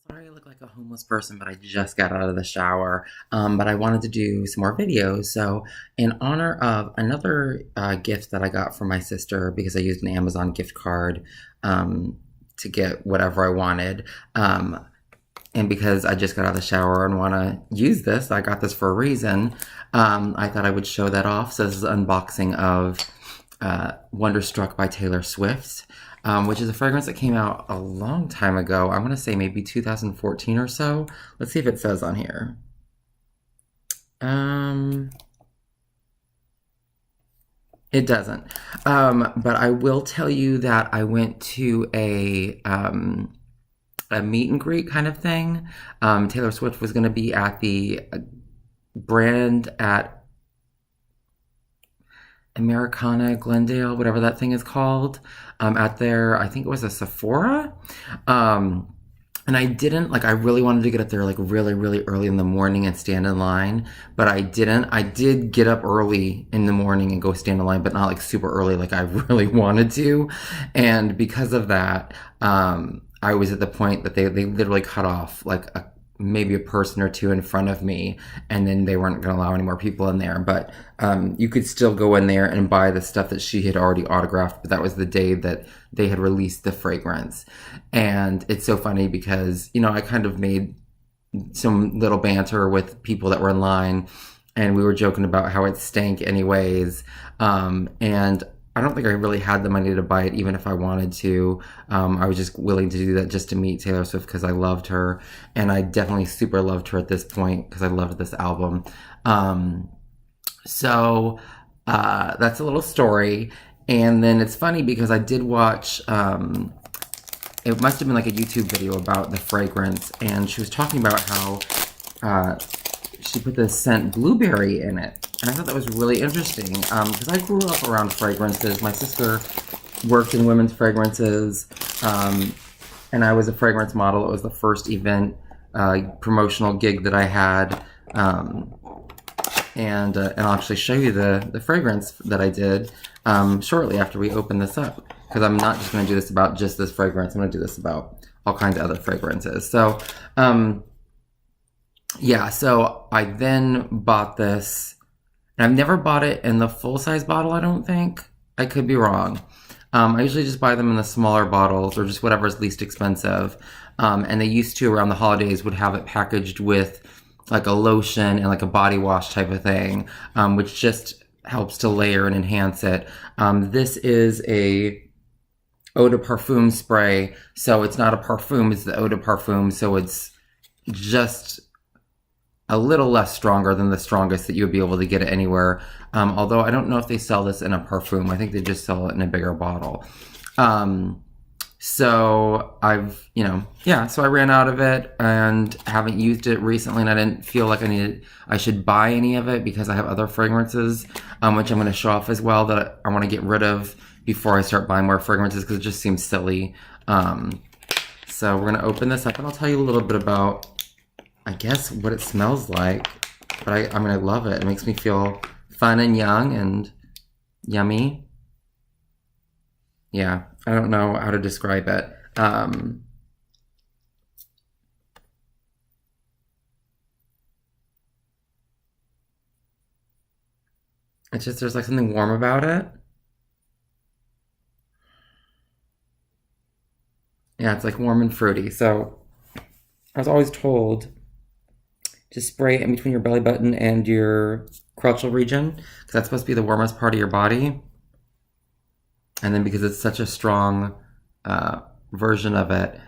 Sorry I look like a homeless person, but I just got out of the shower. But I wanted to do some more videos. So, in honor of another gift that I got from my sister, because I used an Amazon gift card to get whatever I wanted, and because I just got out of the shower and want to use this, I got this for a reason. I thought I would show that off. So, this is an unboxing of Wonderstruck by Taylor Swift. Which is a fragrance that came out a long time ago. I want to say maybe 2014 or so. Let's see if it says on here. It doesn't. But I will tell you that I went to a meet and greet kind of thing. Taylor Swift was going to be at the brand at Americana, Glendale, whatever that thing is called, at their, I think it was a Sephora. And I didn't, like, I really wanted to get up there, like, really, really early in the morning and stand in line, but I didn't. I did get up early in the morning and go stand in line, but not, like, super early like I really wanted to. And because of that, I was at the point that they literally cut off, like, maybe a person or two in front of me, and then they weren't going to allow any more people in there. But you could still go in there and buy the stuff that she had already autographed, but that was the day that they had released the fragrance. And it's so funny because, you know, I kind of made some little banter with people that were in line, and we were joking about how it stank anyways. And I don't think I really had the money to buy it, even if I wanted to. I was just willing to do that just to meet Taylor Swift because I loved her. And I definitely super loved her at this point because I loved this album. So that's a little story. And then it's funny because I did watch, it must have been like a YouTube video about the fragrance. And she was talking about how she put the scent blueberry in it. And I thought that was really interesting because I grew up around fragrances. My sister worked in women's fragrances, and I was a fragrance model. It was the first event promotional gig that I had, and I'll actually show you the fragrance that I did shortly after we open this up, because I'm not just going to do this about just this fragrance. I'm going to do this about all kinds of other fragrances. So, yeah, so I then bought this. And I've never bought it in the full-size bottle, I don't think. I could be wrong. I usually just buy them in the smaller bottles or just whatever is least expensive. And they used to, around the holidays, would have it packaged with like a lotion and like a body wash type of thing, which just helps to layer and enhance it. This is a eau de parfum spray. So it's not a parfum, it's the eau de parfum. So it's just a little less stronger than the strongest that you would be able to get it anywhere. Although I don't know if they sell this in a parfum. I think they just sell it in a bigger bottle. So I've, so I ran out of it and haven't used it recently, and I didn't feel like I should buy any of it because I have other fragrances, which I'm going to show off as well, that I want to get rid of before I start buying more fragrances because it just seems silly. So we're going to open this up and I'll tell you a little bit about, I guess, what it smells like. But I mean, I love it. It makes me feel fun and young and yummy. Yeah, I don't know how to describe it. It's just, there's like something warm about it. Yeah, it's like warm and fruity. So I was always told just spray it in between your belly button and your crotchal region, because that's supposed to be the warmest part of your body. And then because it's such a strong version of it,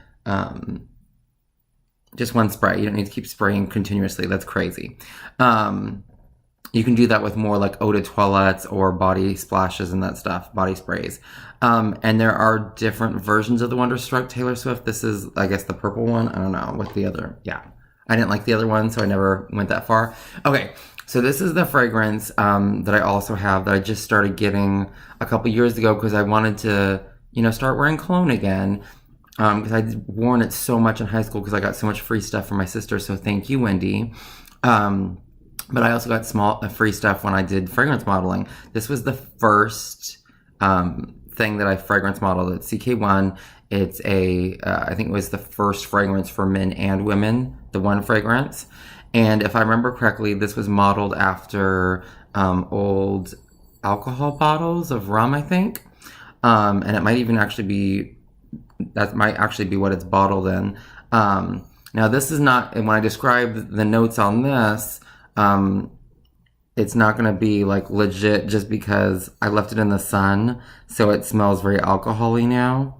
just one spray. You don't need to keep spraying continuously. That's crazy. You can do that with more like eau de toilettes or body splashes and that stuff, body sprays. And there are different versions of the Wonderstruck Taylor Swift. This is, I guess, the purple one. I don't know what the other, yeah. I didn't like the other one, so I never went that far. Okay, so this is the fragrance that I also have that I just started getting a couple years ago because I wanted to, start wearing cologne again. Because I'd worn it so much in high school because I got so much free stuff from my sister, so thank you, Wendy. But I also got free stuff when I did fragrance modeling. This was the first thing that I fragrance modeled at CK1. It's I think it was the first fragrance for men and women, the one fragrance. And if I remember correctly, this was modeled after old alcohol bottles of rum, I think. And it might even actually be, that might actually be what it's bottled in. Now, this is not, and when I describe the notes on this, it's not going to be like legit just because I left it in the sun. So it smells very alcohol-y now.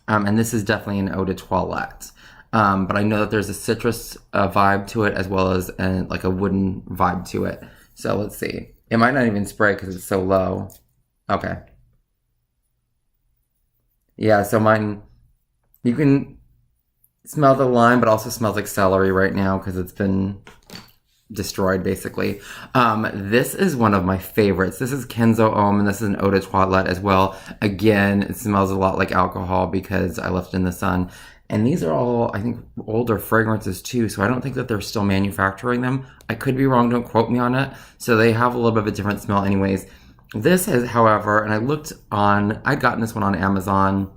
And this is definitely an eau de toilette. But I know that there's a citrus vibe to it as well as like a wooden vibe to it. So let's see. It might not even spray because it's so low. Okay. Yeah, so mine, you can smell the lime, but also smells like celery right now because it's been destroyed basically. This is one of my favorites. This is Kenzo Homme, and this is an eau de toilette as well. Again, it smells a lot like alcohol because I left it in the sun. And these are all, I think, older fragrances too, so I don't think that they're still manufacturing them. I could be wrong, don't quote me on it. So they have a little bit of a different smell anyways. This is, however, and I'd gotten this one on Amazon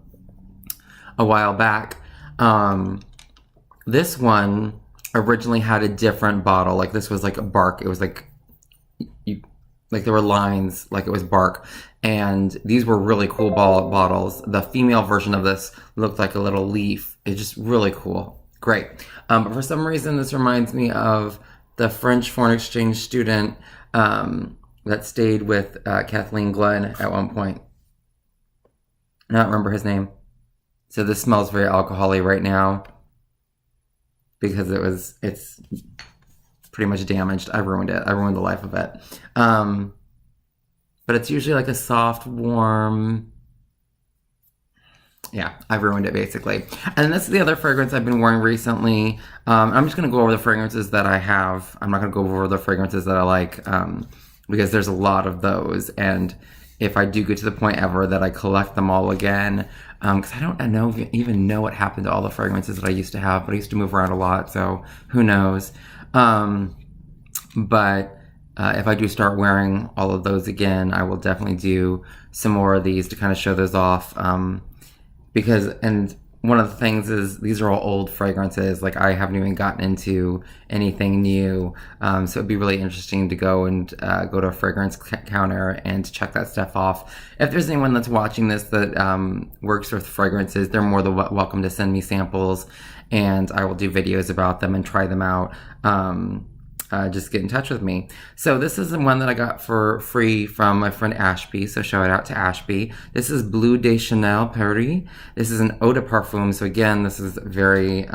a while back. This one originally had a different bottle. Like this was like a bark. It was like there were lines, like it was bark. And these were really cool bottles. The female version of this looked like a little leaf. It's just really cool. Great. But for some reason, this reminds me of the French foreign exchange student that stayed with Kathleen Glenn at one point. I don't remember his name. So this smells very alcohol-y right now because it's pretty much damaged. I ruined it. I ruined the life of it. But it's usually like a soft, warm, yeah, I've ruined it basically. And this is the other fragrance I've been wearing recently. I'm just going to go over the fragrances that I have. I'm not going to go over the fragrances that I like because there's a lot of those. And if I do get to the point ever that I collect them all again, because I don't even know what happened to all the fragrances that I used to have, but I used to move around a lot, so who knows. But if I do start wearing all of those again, I will definitely do some more of these to kind of show those off. And one of the things is these are all old fragrances. Like I haven't even gotten into anything new. So it'd be really interesting to go to a fragrance counter and to check that stuff off. If there's anyone that's watching this that works with fragrances, they're more than welcome to send me samples and I will do videos about them and try them out. Just get in touch with me. So this is the one that I got for free from my friend Ashby. So shout out to Ashby. This is Bleu de Chanel Paris. This is an eau de parfum. So again, this is very,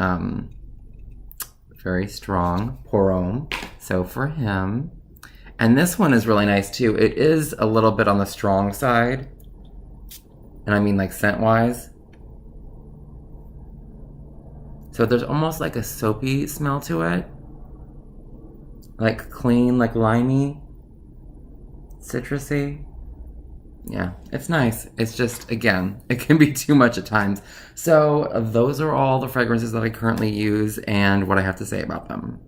very strong pour homme. So for him. And this one is really nice too. It is a little bit on the strong side. And I mean like scent wise. So there's almost like a soapy smell to it. Like clean, like limey, citrusy. Yeah, it's nice. It's just, again, it can be too much at times. So those are all the fragrances that I currently use and what I have to say about them.